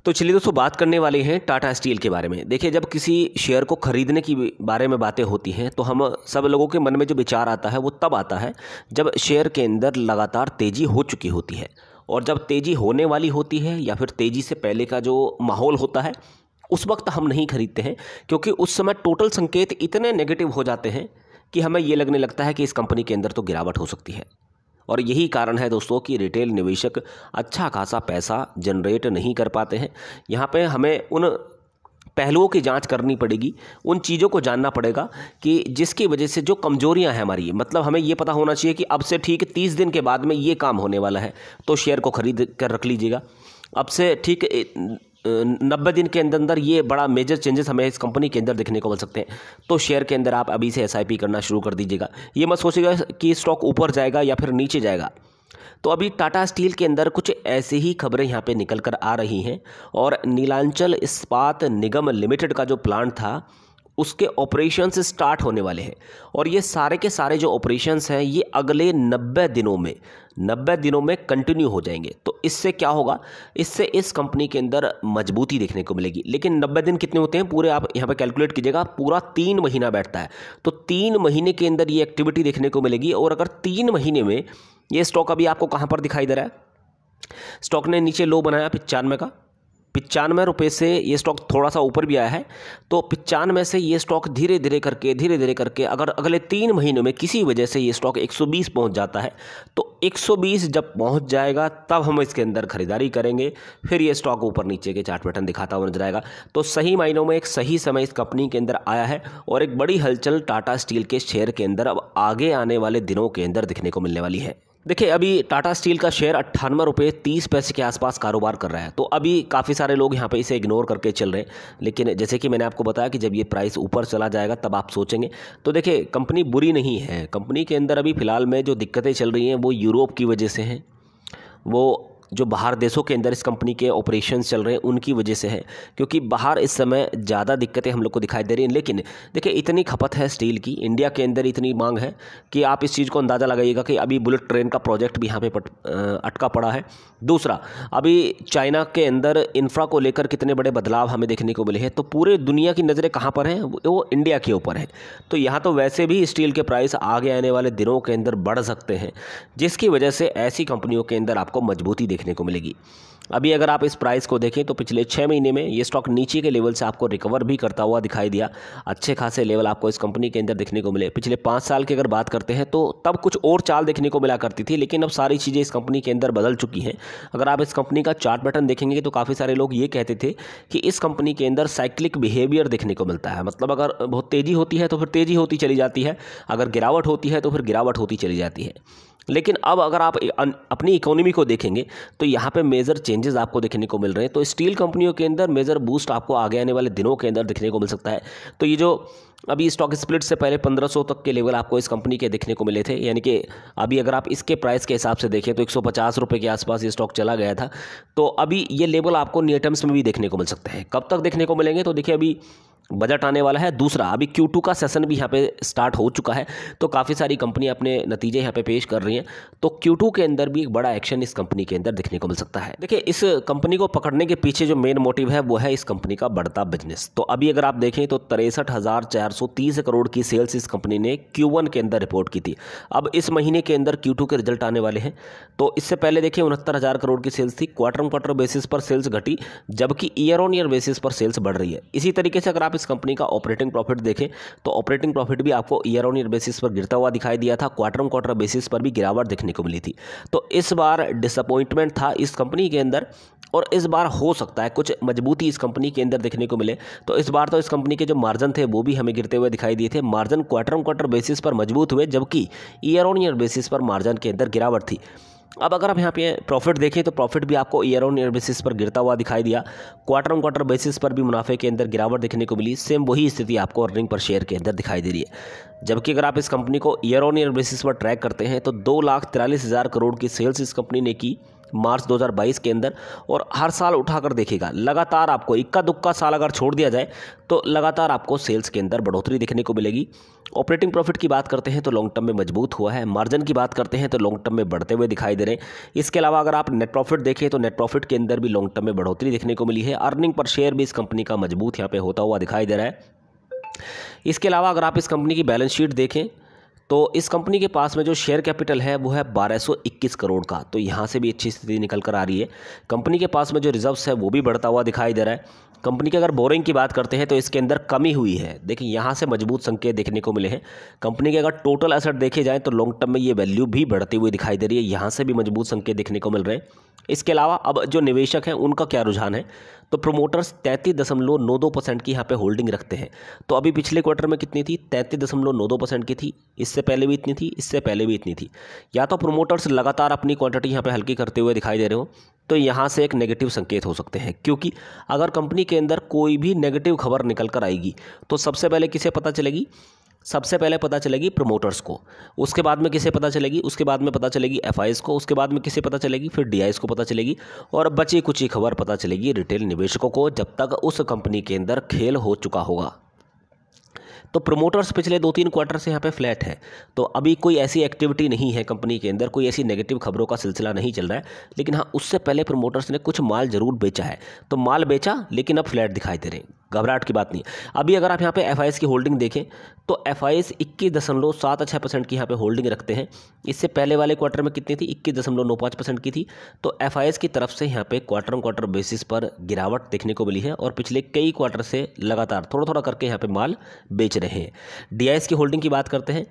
तो चलिए दोस्तों, बात करने वाले हैं टाटा स्टील के बारे में। देखिए, जब किसी शेयर को खरीदने की बारे में बातें होती हैं तो हम सब लोगों के मन में जो विचार आता है वो तब आता है जब शेयर के अंदर लगातार तेज़ी हो चुकी होती है। और जब तेज़ी होने वाली होती है या फिर तेज़ी से पहले का जो माहौल होता है उस वक्त हम नहीं खरीदते हैं, क्योंकि उस समय टोटल संकेत इतने नेगेटिव हो जाते हैं कि हमें ये लगने लगता है कि इस कंपनी के अंदर तो गिरावट हो सकती है। और यही कारण है दोस्तों कि रिटेल निवेशक अच्छा खासा पैसा जनरेट नहीं कर पाते हैं। यहाँ पे हमें उन पहलुओं की जांच करनी पड़ेगी, उन चीज़ों को जानना पड़ेगा कि जिसकी वजह से जो कमजोरियां हैं हमारी, मतलब हमें ये पता होना चाहिए कि अब से ठीक 30 दिन के बाद में ये काम होने वाला है तो शेयर को खरीद कर रख लीजिएगा। अब से ठीक 90 दिन के अंदर अंदर ये बड़ा मेजर चेंजेस हमें इस कंपनी के अंदर देखने को मिल सकते हैं, तो शेयर के अंदर आप अभी से एसआईपी करना शुरू कर दीजिएगा। ये मत सोचिएगा कि स्टॉक ऊपर जाएगा या फिर नीचे जाएगा। तो अभी टाटा स्टील के अंदर कुछ ऐसी ही खबरें यहाँ पे निकल कर आ रही हैं, और नीलांचल इस्पात निगम लिमिटेड का जो प्लांट था उसके ऑपरेशंस स्टार्ट होने वाले हैं। और ये सारे के सारे जो ऑपरेशंस हैं ये अगले 90 दिनों में कंटिन्यू हो जाएंगे। तो इससे क्या होगा, इससे इस कंपनी के अंदर मजबूती देखने को मिलेगी। लेकिन 90 दिन कितने होते हैं पूरे, आप यहाँ पे कैलकुलेट कीजिएगा, पूरा 3 महीना बैठता है। तो 3 महीने के अंदर ये एक्टिविटी देखने को मिलेगी। और अगर 3 महीने में ये स्टॉक अभी आपको कहाँ पर दिखाई दे रहा है, स्टॉक ने नीचे लो बनाया 95 का, 95 रुपये से ये स्टॉक थोड़ा सा ऊपर भी आया है। तो 95 से ये स्टॉक धीरे धीरे करके अगर अगले 3 महीनों में किसी वजह से ये स्टॉक 120 पहुंच जाता है, तो 120 जब पहुंच जाएगा तब हम इसके अंदर खरीदारी करेंगे। फिर ये स्टॉक ऊपर नीचे के चार्ट पैटर्न दिखाता हुआ नजर आएगा। तो सही मायनों में एक सही समय इस कंपनी के अंदर आया है, और एक बड़ी हलचल टाटा स्टील के शेयर के अंदर अब आगे आने वाले दिनों के अंदर दिखने को मिलने वाली है। देखिए, अभी टाटा स्टील का शेयर 98 रुपये 30 पैसे के आसपास कारोबार कर रहा है। तो अभी काफ़ी सारे लोग यहाँ पे इसे इग्नोर करके चल रहे हैं, लेकिन जैसे कि मैंने आपको बताया कि जब ये प्राइस ऊपर चला जाएगा तब आप सोचेंगे। तो देखिए, कंपनी बुरी नहीं है। कंपनी के अंदर अभी फ़िलहाल में जो दिक्कतें चल रही हैं वो यूरोप की वजह से हैं, वो जो बाहर देशों के अंदर इस कंपनी के ऑपरेशंस चल रहे हैं उनकी वजह से है, क्योंकि बाहर इस समय ज़्यादा दिक्कतें हम लोग को दिखाई दे रही हैं। लेकिन देखिए, इतनी खपत है स्टील की, इंडिया के अंदर इतनी मांग है कि आप इस चीज़ को अंदाज़ा लगाइएगा कि अभी बुलेट ट्रेन का प्रोजेक्ट भी यहाँ पे अटका पड़ा है। दूसरा, अभी चाइना के अंदर इंफ्रा को लेकर कितने बड़े बदलाव हमें देखने को मिले हैं। तो पूरे दुनिया की नज़रें कहाँ पर हैं, वो इंडिया के ऊपर है। तो यहाँ तो वैसे भी स्टील के प्राइस आगे आने वाले दिनों के अंदर बढ़ सकते हैं, जिसकी वजह से ऐसी कंपनियों के अंदर आपको मजबूती देखने को मिलेगी। अभी अगर आप इस प्राइस को देखें तो पिछले 6 महीने में ये स्टॉक नीचे के लेवल से आपको रिकवर भी करता हुआ दिखाई दिया। अच्छे खासे लेवल आपको इस कंपनी के अंदर देखने को मिले। पिछले 5 साल की अगर बात करते हैं तो तब कुछ और चाल देखने को मिला करती थी, लेकिन अब सारी चीज़ें इस कंपनी के अंदर बदल चुकी हैं। अगर आप इस कंपनी का चार्ट पैटर्न देखेंगे तो काफ़ी सारे लोग ये कहते थे कि इस कंपनी के अंदर साइक्लिक बिहेवियर देखने को मिलता है। मतलब अगर बहुत तेज़ी होती है तो फिर तेज़ी होती चली जाती है, अगर गिरावट होती है तो फिर गिरावट होती चली जाती है। लेकिन अब अगर आप अपनी इकोनॉमी को देखेंगे तो यहाँ पे मेजर चेंजेस आपको देखने को मिल रहे हैं। तो स्टील कंपनियों के अंदर मेजर बूस्ट आपको आगे आने वाले दिनों के अंदर देखने को मिल सकता है। तो ये जो अभी स्टॉक स्प्लिट से पहले 1500 तक के लेवल आपको इस कंपनी के देखने को मिले थे, यानी कि अभी अगर आप इसके प्राइस के हिसाब से देखें तो 150 रुपये के आसपास ये स्टॉक चला गया था। तो अभी ये लेवल आपको नियर टर्म्स में भी देखने को मिल सकते हैं। कब तक देखने को मिलेंगे, तो देखिए अभी बजट आने वाला है। दूसरा, अभी Q2 का सेशन भी यहाँ पे स्टार्ट हो चुका है, तो काफ़ी सारी कंपनी अपने नतीजे यहाँ पे पेश कर रही हैं। तो Q2 के अंदर भी एक बड़ा एक्शन इस कंपनी के अंदर देखने को मिल सकता है। देखिए, इस कंपनी को पकड़ने के पीछे जो मेन मोटिव है वो है इस कंपनी का बढ़ता बिजनेस। तो अभी अगर आप देखें तो 63,430 करोड़ की सेल्स इस कंपनी ने Q1 के अंदर रिपोर्ट की थी। अब इस महीने के अंदर Q2 के रिजल्ट आने वाले हैं। तो इससे पहले देखिए 69,000 करोड़ की सेल्स थी। क्वार्टर ऑन क्वार्टर बेसिस पर सेल्स घटी, जबकि ईयर ऑन ईयर बेसिस पर सेल्स बढ़ रही है। इसी तरीके से अगर आप इस कंपनी का ऑपरेटिंग प्रॉफिट देखें तो ऑपरेटिंग प्रॉफिट भी आपको ईयर ऑन ईयर बेसिस पर गिरता हुआ दिखाई दिया था। क्वार्टर ऑन क्वार्टर बेसिस पर भी गिरावट देखने को मिली थी। तो इस बार डिसअपॉइंटमेंट था इस कंपनी के अंदर, और इस बार हो सकता है कुछ मजबूती इस कंपनी के अंदर देखने को मिले। तो इस बार तो इस कंपनी के जो मार्जिन थे वो भी हमें गिरते हुए दिखाई दिए थे। Margin quarter on quarter basis पर मजबूत हुए, जबकि ईयर ऑन ईयर बेसिस पर मार्जिन के अंदर गिरावट थी। अब अगर आप यहाँ पे प्रॉफिट देखें तो प्रॉफिट भी आपको ईयर ऑन ईयर बेसिस पर गिरता हुआ दिखाई दिया। क्वार्टर ऑन क्वार्टर बेसिस पर भी मुनाफे के अंदर गिरावट देखने को मिली। सेम वही स्थिति आपको अर्निंग पर शेयर के अंदर दिखाई दे रही है। जबकि अगर आप इस कंपनी को ईयर ऑन ईयर बेसिस पर ट्रैक करते हैं तो 2,43,000 करोड़ की सेल्स इस कंपनी ने की मार्च 2022 के अंदर, और हर साल उठाकर देखिएगा लगातार आपको इक्का दुक्का साल अगर छोड़ दिया जाए तो लगातार आपको सेल्स के अंदर बढ़ोतरी देखने को मिलेगी। ऑपरेटिंग प्रॉफिट की बात करते हैं तो लॉन्ग टर्म में मजबूत हुआ है। मार्जिन की बात करते हैं तो लॉन्ग टर्म में बढ़ते हुए दिखाई दे रहे हैं। इसके अलावा अगर आप नेट प्रॉफिट देखें तो नेट प्रॉफिट के अंदर भी लॉन्ग टर्म में बढ़ोतरी देखने को मिली है। अर्निंग पर शेयर भी इस कंपनी का मजबूत यहाँ पे होता हुआ दिखाई दे रहा है। इसके अलावा अगर आप इस कंपनी की बैलेंस शीट देखें तो इस कंपनी के पास में जो शेयर कैपिटल है वो है 1221 करोड़ का, तो यहाँ से भी अच्छी स्थिति निकल कर आ रही है। कंपनी के पास में जो रिजर्व्स है वो भी बढ़ता हुआ दिखाई दे रहा है। कंपनी की अगर बोरिंग की बात करते हैं तो इसके अंदर कमी हुई है। देखिए यहाँ से मजबूत संकेत देखने को मिले हैं। कंपनी के अगर टोटल एसेट देखे जाए तो लॉन्ग टर्म में ये वैल्यू भी बढ़ती हुई दिखाई दे रही है, यहाँ से भी मजबूत संकेत देखने को मिल रहे हैं। इसके अलावा अब जो निवेशक हैं उनका क्या रुझान है, तो प्रोमोटर्स 33.92% की यहाँ पे होल्डिंग रखते हैं। तो अभी पिछले क्वार्टर में कितनी थी, 33.92% की थी। इससे पहले भी इतनी थी, इससे पहले भी इतनी थी। या तो प्रोमोटर्स लगातार अपनी क्वांटिटी यहाँ पे हल्की करते हुए दिखाई दे रहे हो, तो यहाँ से एक नेगेटिव संकेत हो सकते हैं। क्योंकि अगर कंपनी के अंदर कोई भी नेगेटिव खबर निकल कर आएगी तो सबसे पहले किसे पता चलेगी, सबसे पहले पता चलेगी प्रोमोटर्स को, उसके बाद में किसे पता चलेगी, उसके बाद में पता चलेगी एफआईएस को, उसके बाद में किसे पता चलेगी, फिर डीआईएस को पता चलेगी, और बची कुची खबर पता चलेगी रिटेल निवेशकों को, जब तक उस कंपनी के अंदर खेल हो चुका होगा। तो प्रोमोटर्स पिछले 2-3 क्वार्टर से यहाँ पे फ्लैट है, तो अभी कोई ऐसी एक्टिविटी नहीं है कंपनी के अंदर, कोई ऐसी नेगेटिव खबरों का सिलसिला नहीं चल रहा है। लेकिन हाँ, उससे पहले प्रोमोटर्स ने कुछ माल जरूर बेचा है, तो माल बेचा लेकिन अब फ्लैट दिखाई दे रहे हैं, घबराहट की बात नहीं। अभी अगर आप यहाँ पे एफआईएस की होल्डिंग देखें तो एफआईएस 21.76% की यहाँ पे होल्डिंग रखते हैं। इससे पहले वाले क्वार्टर में कितनी थी, 21.95% की थी। तो एफआईएस की तरफ से यहाँ पे क्वार्टर ऑन क्वार्टर बेसिस पर गिरावट देखने को मिली है, और पिछले कई क्वार्टर से लगातार थोड़ा थोड़ा करके यहाँ पे माल बेच रहे हैं। डीआईएस की होल्डिंग की बात करते हैं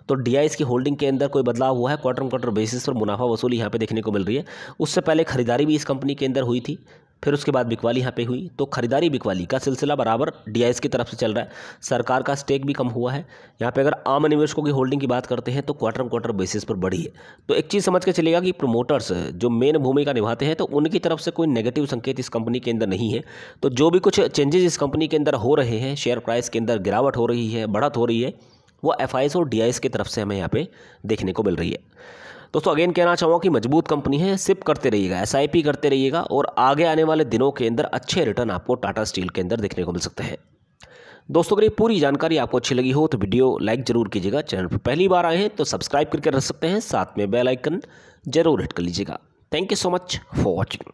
तो डीआईएस की होल्डिंग के अंदर कोई बदलाव हुआ है, क्वार्टर ऑन क्वार्टर बेसिस पर मुनाफा वसूली यहाँ पे देखने को मिल रही है। उससे पहले खरीदारी भी इस कंपनी के अंदर हुई थी, फिर उसके बाद बिकवाली यहाँ पे हुई, तो खरीदारी बिकवाली का सिलसिला बराबर डीआईएस की तरफ से चल रहा है। सरकार का स्टेक भी कम हुआ है। यहाँ पे अगर आम निवेशकों की होल्डिंग की बात करते हैं तो क्वार्टर ऑन क्वार्टर बेसिस पर बढ़ी है। तो एक चीज़ समझ के चलेगा कि प्रोमोटर्स जो मेन भूमिका निभाते हैं तो उनकी तरफ से कोई नेगेटिव संकेत इस कंपनी के अंदर नहीं है। तो जो भी कुछ चेंजेस इस कंपनी के अंदर हो रहे हैं, शेयर प्राइस के अंदर गिरावट हो रही है, बढ़त हो रही है, वो एफआईएस और डीआईएस की तरफ से हमें यहाँ पे देखने को मिल रही है। दोस्तों अगेन कहना चाहूँगा कि मजबूत कंपनी है, सिप करते रहिएगा, एसआईपी करते रहिएगा, और आगे आने वाले दिनों के अंदर अच्छे रिटर्न आपको टाटा स्टील के अंदर देखने को मिल सकते हैं। दोस्तों अगर ये पूरी जानकारी आपको अच्छी लगी हो तो वीडियो लाइक जरूर कीजिएगा। चैनल पर पहली बार आए हैं तो सब्सक्राइब करके रख सकते हैं, साथ में बेल आइकन जरूर हिट कर लीजिएगा। Thank you so much for watching.